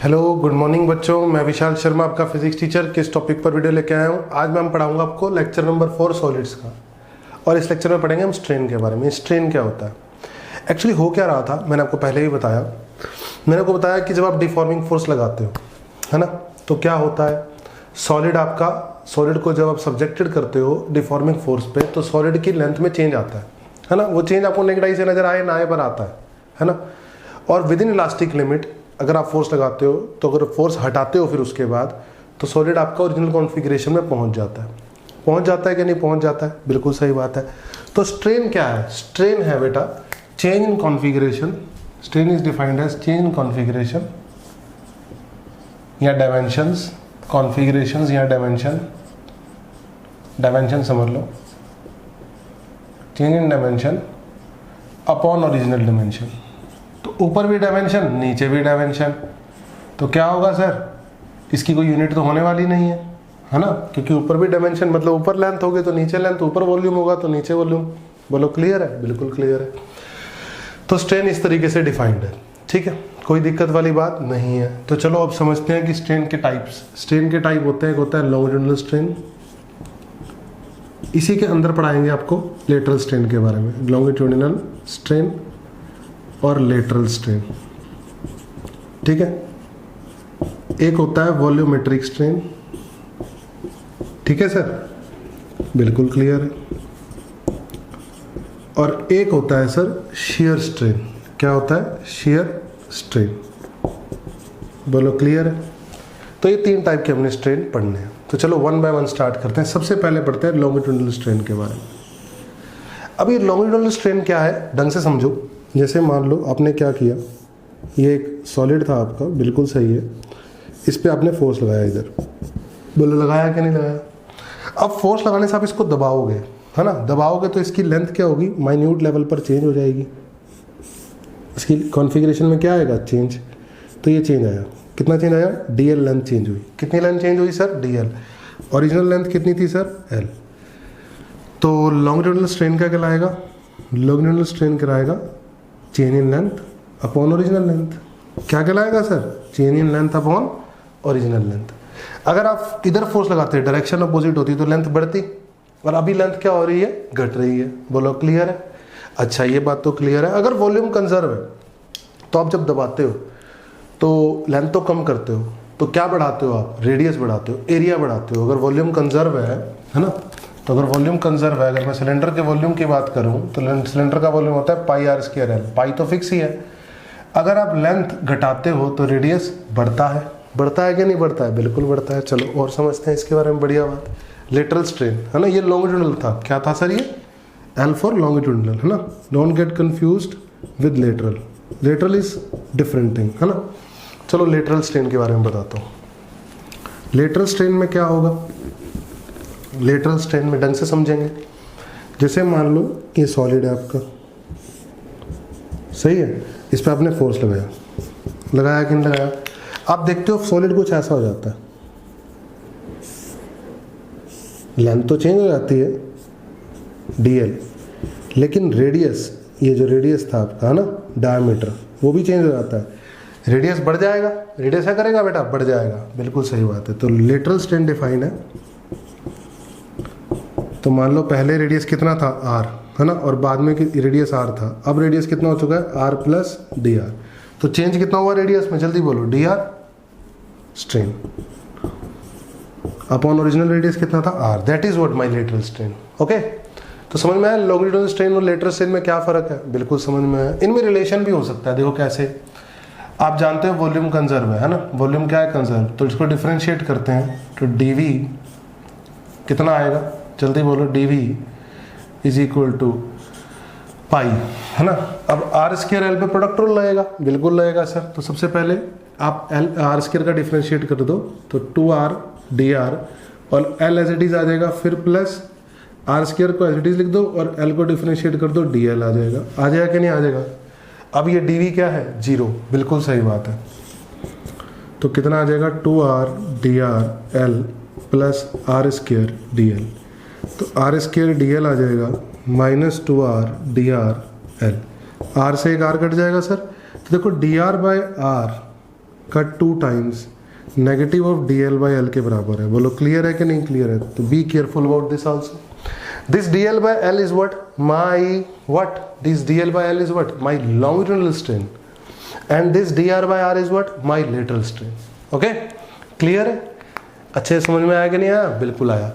Hello good morning बच्चों, मैं विशाल शर्मा आपका फिजिक्स टीचर। किस टॉपिक पर वीडियो लेके आया हूँ? आज मैं पढ़ाऊंगा आपको लेक्चर नंबर 4 सॉलिड्स का। और इस लेक्चर में पढ़ेंगे हम स्ट्रेन के बारे में। स्ट्रेन क्या होता है, एक्चुअली हो क्या रहा था, मैंने आपको पहले ही बताया। मैंने आपको बताया कि जब आप डिफॉर्मिंग फोर्स लगाते हो, है ना, तो क्या होता है, सॉलिड को जब आप सब्जेक्टेड करते हो डिफॉर्मिंग फोर्स पे, तो सॉलिड की लेंथ में चेंज आता है ना। वो चेंज आपको नेगेटिव आई से नजर आए ना आए पर आता है ना। और विद इन इलास्टिक लिमिट अगर आप फोर्स लगाते हो, तो अगर फोर्स हटाते हो फिर उसके बाद, तो सॉलिड आपका ओरिजिनल कॉन्फ़िगरेशन में पहुंच जाता है कि नहीं पहुंच जाता है? बिल्कुल सही बात है। तो स्ट्रेन क्या है? स्ट्रेन है बेटा change in configuration. Strain is defined as change in configuration या डायमेंशंस, कॉन्फ़िगरेशंस या डायमेंशन समझ लो, change in dimension upon original dimension. तो ऊपर भी डायमेंशन, नीचे भी डायमेंशन, तो क्या होगा सर, इसकी कोई यूनिट तो होने वाली नहीं है ना, क्योंकि ऊपर भी डायमेंशन मतलब ऊपर लेंथ होगी तो नीचे लेंथ, ऊपर वॉल्यूम होगा तो नीचे वॉल्यूम। बोलो क्लियर है? बिल्कुल क्लियर है। तो स्ट्रेन इस तरीके से डिफाइंड है, ठीक है, कोई दिक्कत वाली बात नहीं है। तो चलो अब समझते हैं कि स्ट्रेन के टाइप्स। स्ट्रेन के टाइप होते हैं, एक होता है लॉन्गिट्यूडिनल स्ट्रेन, इसी के अंदर पढ़ाएंगे आपको लेटरल स्ट्रेन के बारे में। लॉन्गिट्यूडिनल स्ट्रेन और लेटरल स्ट्रेन, ठीक है। एक होता है वॉल्यूमेट्रिक स्ट्रेन, ठीक है सर, बिल्कुल क्लियर है। और एक होता है सर शियर स्ट्रेन। क्या होता है? Shear strain. बोलो क्लियर है? तो ये तीन टाइप के हमने स्ट्रेन पढ़ने हैं। तो चलो वन बाय वन स्टार्ट करते हैं। सबसे पहले पढ़ते हैं लॉन्गिट्यूडिनल स्ट्रेन के बारे में। अब ये लॉन्गिट्यूडिनल स्ट्रेन क्या है, ढंग से समझो। जैसे मान लो आपने क्या किया, ये एक सॉलिड था आपका, बिल्कुल सही है, इस पे आपने फोर्स लगाया इधर। बोलो लगाया कि नहीं लगाया? अब फोर्स लगाने से आप इसको दबाओगे, है ना, दबाओगे तो इसकी लेंथ क्या होगी, माइन्यूट लेवल पर चेंज हो जाएगी। इसकी कॉन्फ़िगरेशन में क्या आएगा? चेंज। तो ये चेंज आया, कितना चेंज आया? डीएल लेंथ चेंज हुई। कितनी लेंथ चेंज हुई सर? डीएल। ओरिजिनल लेंथ कितनी थी सर? एल। तो लॉन्गिट्यूडिनल स्ट्रेन क्या कहलाएगा? लॉन्गिट्यूडिनल स्ट्रेन कहलाएगा change in length upon original length. क्या कहलाएगा sir? Change in length upon original length. अगर आप इधर फोर्स लगाते हैं, डायरेक्शन अपोजिट होती तो लेंथ बढ़ती, और अभी लेंथ क्या हो रही है? घट रही है। बोलो क्लियर है? अच्छा, ये बात तो क्लियर है। अगर वॉल्यूम कंजर्व है तो आप जब दबाते हो तो लेंथ तो कम करते हो, तो क्या बढ़ाते हो आप? रेडियस बढ़ाते हो, एरिया बढ़ाते हो। अगर वॉल्यूम कंजर्व है ना, तो अगर वॉल्यूम कंजर्व है, अगर मैं सिलेंडर के वॉल्यूम की बात करूं तो सिलेंडर का वॉल्यूम होता है पाई आर स्क्वायर एल। पाई तो फिक्स ही है। अगर आप लेंथ घटाते हो तो रेडियस बढ़ता है। बढ़ता है कि नहीं बढ़ता है? बिल्कुल बढ़ता है। चलो और समझते हैं इसके बारे में, बढ़िया बात। लेटरल स्ट्रेन है ना, ये लॉन्गिट्यूडिनल था। क्या था सर ये? एल फॉर लॉन्गिट्यूडिनल, है ना। Don't get confused with lateral. Lateral is different thing, है ना। चलो लेटरल स्ट्रेन के बारे में बताता हूँ। लेटरल स्ट्रेन में क्या होगा? लेटरल स्ट्रेन में ढंग से समझेंगे। जैसे मान लो ये सॉलिड है आपका, सही है, इस पर आपने फोर्स लगाया कि नहीं लगाया? आप देखते हो सॉलिड कुछ ऐसा हो जाता है, लेंथ तो चेंज हो जाती है डीएल, लेकिन रेडियस, ये जो रेडियस था आपका, है ना, डायमीटर, वो भी चेंज हो जाता है। रेडियस बढ़ जाएगा, रेडियस क्या करेगा बेटा? बढ़ जाएगा। बिल्कुल सही बात है। तो लेटरल स्ट्रेन डिफाइन है। तो मान लो पहले रेडियस कितना था? आर, है ना, और बाद में रेडियस आर था। अब रेडियस कितना हो चुका है? R plus D R. तो चेंज कितना हुआ रेडियस में? जल्दी बोलो। D R strain upon original radius कितना था? R. That is what my lateral strain. Okay, तो समझ में आया लॉन्गिट्यूडिनल स्ट्रेन और लेटरल स्ट्रेन में क्या फर्क है? बिल्कुल समझ में आया। इनमें रिलेशन भी हो सकता है। देखो कैसे, आप जानते हो वॉल्यूम कंजर्व है ना, वॉल्यूम क्या है? कंजर्व। तो इसको डिफरेंशिएट करते हैं तो डीवी कितना आएगा? जल्दी बोलो। डीवी इज इक्वल टू पाई, है ना। अब आर स्क्वायर एल पे प्रोडक्ट रूल लगेगा? बिल्कुल लगेगा सर। तो सबसे पहले आप एल आर स्क्वायर का डिफरेंशिएट कर दो, तो 2r dr, और एल एज इट इज आ जाएगा, फिर प्लस आर स्क्वायर को एज इट इज लिख दो और एल को डिफरेंशिएट कर दो, dl आ जाएगा। आ जाएगा कि नहीं आ जाएगा? अब ये dv क्या है? 0। बिल्कुल सही बात है। तो कितना आ जाएगा? 2r dr l plus R square dl। तो आर स्क्वायर dl आ जाएगा minus 2r dr l। Are से एक आर कट जाएगा सर। तो देखो डी आर बाय आर का 2 times negative of D L by L के बराबर है। बोलो क्लियर है कि नहीं क्लियर है? तो be careful about this also. This D L by L is what my what this D L by L is what my longitudinal strain and this D R by R is what my lateral strain. Okay clear है? अच्छे समझ में आया कि नहीं आया? बिल्कुल आया।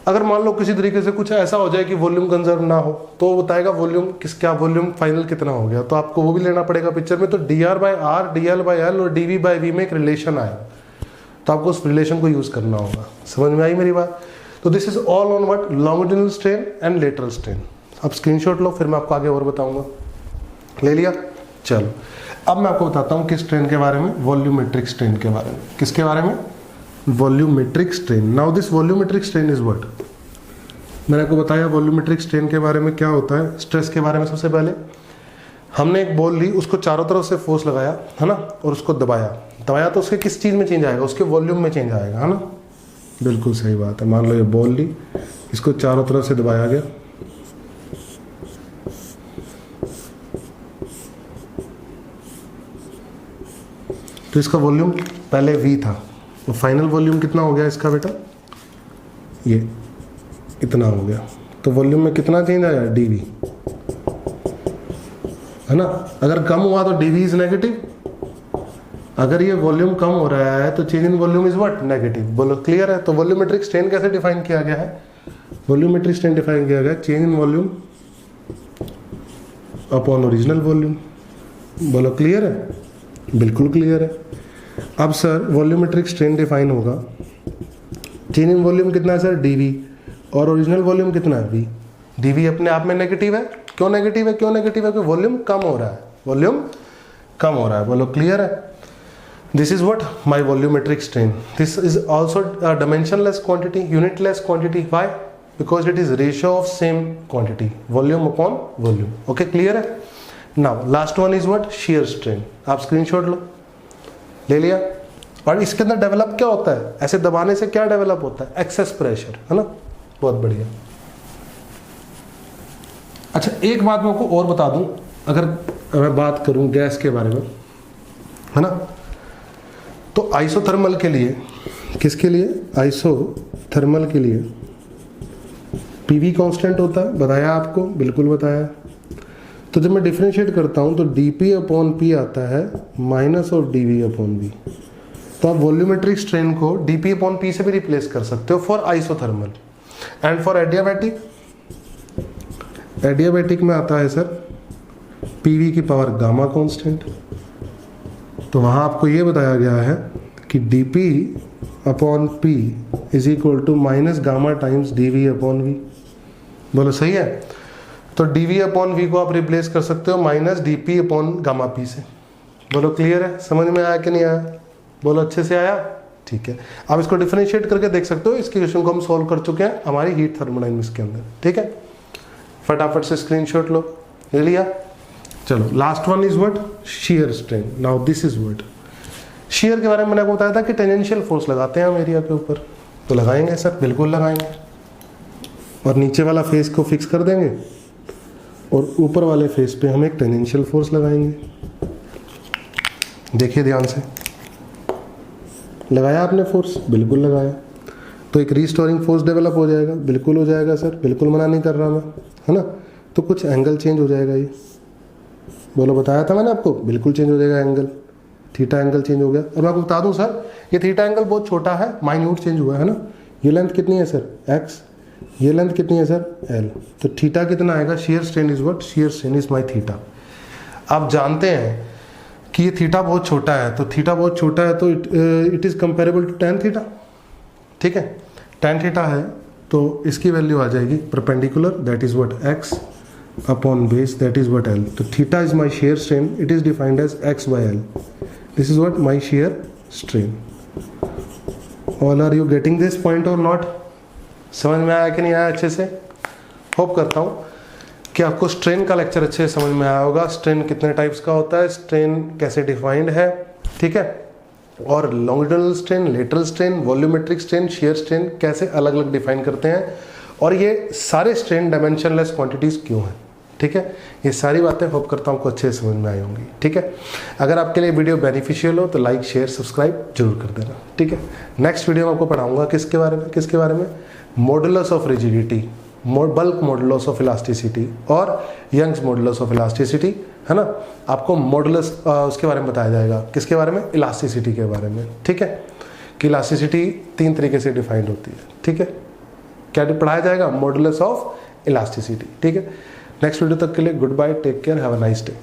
अगर मान लो किसी तरीके से कुछ ऐसा हो जाए कि वॉल्यूम कंजर्व ना हो तो वो बताएगा वॉल्यूम क्या वॉल्यूम फाइनल कितना हो गया, तो आपको वो भी लेना पड़ेगा पिक्चर में। तो D R by R, D L by L और डी वी बाई वी में एक रिलेशन आएगा, तो आपको उस रिलेशन को यूज करना होगा। समझ में आई मेरी बात? तो this is all on what longitudinal strain and lateral strain. अब स्क्रीनशॉट लो, फिर मैं आपको आगे और बताऊंगा। ले लिया? चलो अब मैं आपको बताता हूँ किस स्ट्रेन के बारे में, वॉल्यूमेट्रिक स्ट्रेन के बारे में। किसके बारे में? Volumetric strain. Now this volumetric strain is what, मैंने आपको बताया वॉल्यूमेट्रिक स्ट्रेन के बारे में क्या होता है। स्ट्रेस के बारे में सबसे पहले हमने एक बॉल ली, उसको चारों तरफ से फोर्स लगाया है ना, और उसको दबाया तो उसके किस चीज़ में चेंज आएगा? उसके वॉल्यूम में चेंज आएगा, है ना? बिल्कुल सही बात है। मान लो ये बॉल ली, इसको चारों तरफ से दबाया गया, तो इसका वॉल्यूम पहले v था, तो फाइनल वॉल्यूम कितना हो गया इसका बेटा? ये इतना हो गया। तो वॉल्यूम में कितना चेंज आया? dv, है ना? अगर कम हुआ तो dv इज नेगेटिव, अगर ये वॉल्यूम कम हो रहा है तो change in volume is what? Negative. बोलो क्लियर है? तो वॉल्यूमेट्रिक स्ट्रेन कैसे डिफाइन किया गया है? वॉल्यूमेट्रिक स्ट्रेन डिफाइन किया गया change in volume upon original volume. बोलो क्लियर है? बिल्कुल क्लियर है। अब सर वॉल्यूमेट्रिक स्ट्रेन डिफाइन होगा, चेंज इन वॉल्यूम कितना है सर? dv, और ओरिजिनल वॉल्यूम कितना है? v। dv अपने आप में नेगेटिव है। क्यों नेगेटिव है? क्यों नेगेटिव है? क्योंकि वॉल्यूम कम हो रहा है, वॉल्यूम कम हो रहा है। बोलो क्लियर है? This is what my volumetric strain. This is also dimensionless quantity, unitless quantity. Why? Because it is ratio of same quantity, volume upon volume. Okay clear है? Now last one is what? Shear strain. आप screenshot लो, ले लिया? और इसके अंदर develop क्या होता है? ऐसे दबाने से क्या डेवलप होता है? एक्सेस प्रेशर, है ना? बहुत बढ़िया। अच्छा एक बात मैं आपको और बता दूं, अगर मैं बात करूं गैस के बारे में, है ना, तो आइसोथर्मल के लिए, किसके लिए? आइसोथर्मल के लिए पीवी कांस्टेंट होता है, बताया आपको? बिल्कुल बताया। तो जब मैं डिफरेंशिएट करता हूं तो dp अपॉन p आता है minus of dv upon v। तो आप वॉल्यूमेट्रिक स्ट्रेन को dp अपॉन p से भी रिप्लेस कर सकते हो for isothermal. And for adiabatic, adiabatic में आता है सर pv की पावर गामा कांस्टेंट। तो वहां आपको ये बताया गया है कि dp upon p is equal to minus gamma times dv upon v। बोलो सही है? तो dv अपॉन v को आप रिप्लेस कर सकते हो minus dp upon gamma p से। बोलो क्लियर है? समझ में आया कि नहीं आया? बोलो अच्छे से आया? ठीक है। आप इसको डिफरेंशिएट करके देख सकते हो। इस क्वेश्चन को हम सॉल्व कर चुके हैं हमारी हीट थर्मोडायनामिक्स के अंदर। ठीक है, फटाफट से स्क्रीनशॉट लो, ले लिया? चलो last one is what? Shear strain. Now this is what? Shear के बारे में मैंने आपको बताया था कि टेंजेंशियल फोर्स लगाते हैं हम एरिया के ऊपर। तो लगाएंगे सर, बिल्कुल लगाएंगे। और नीचे वाला फेस को फिक्स कर देंगे और ऊपर वाले फेस पे हम एक टेंजेंशियल फोर्स लगाएंगे। देखिए ध्यान से, लगाया आपने फोर्स? बिल्कुल लगाया। तो एक रीस्टोरिंग फोर्स डेवलप हो जाएगा। बिल्कुल हो जाएगा सर, बिल्कुल मना नहीं कर रहा मैं, है ना? तो कुछ एंगल चेंज हो जाएगा। ये बोलो बताया था मैंने आपको, बिल्कुल चेंज हो जाएगा एंगल, थीटा एंगल चेंज हो गया। और मैं आपको बता दूं सर, ये थीटा एंगल बहुत छोटा है, माइन्यूट चेंज हुआ है ना। ये लेंथ कितनी है सर? x। ये लेंथ कितनी है सर? l। तो थीटा कितना आएगा? Shear strain is what? Shear strain is my theta. आप जानते हैं कि ये थीटा बहुत छोटा है, तो थीटा बहुत छोटा है तो it is comparable to tan theta. ठीक है, tan थीटा है तो इसकी वैल्यू आ जाएगी perpendicular, that is what? x upon base, that is what? l। तो theta is my shear strain, it is defined as x by l। This is what? My shear strain. All are you getting this point और not? समझ में आया कि नहीं आया अच्छे से? होप करता हूँ कि आपको स्ट्रेन का लेक्चर अच्छे से समझ में आया होगा। स्ट्रेन कितने टाइप्स का होता है, स्ट्रेन कैसे डिफाइंड है, ठीक है, और longitudinal strain, lateral strain, volumetric strain, shear strain कैसे अलग अलग डिफाइन करते हैं, और ये सारे स्ट्रेन डायमेंशनलेस क्वांटिटीज क्यों हैं। ठीक है। ये सारी बातें होप करता हूँ आपको अच्छे से समझ में आई होंगी, ठीक है। अगर आपके लिए वीडियो बेनिफिशियल हो तो लाइक शेयर सब्सक्राइब जरूर कर देना, ठीक है। नेक्स्ट वीडियो में आपको पढ़ाऊंगा किसके बारे में modulus of rigidity, bulk modulus of elasticity और यंग्स मॉडुलस ऑफ इलास्टिसिटी, है ना। आपको मॉडुलस उसके बारे में बताया जाएगा, किसके बारे में, इलास्टिसिटी के बारे में, ठीक है। कि इलास्टिसिटी 3 तरीके से डिफाइंड होती है, ठीक है। क्या पढ़ाया जाएगा, मॉडुलस ऑफ इलास्टिसिटी, ठीक है। नेक्स्ट वीडियो तक के लिए good bye, take care, have a nice day.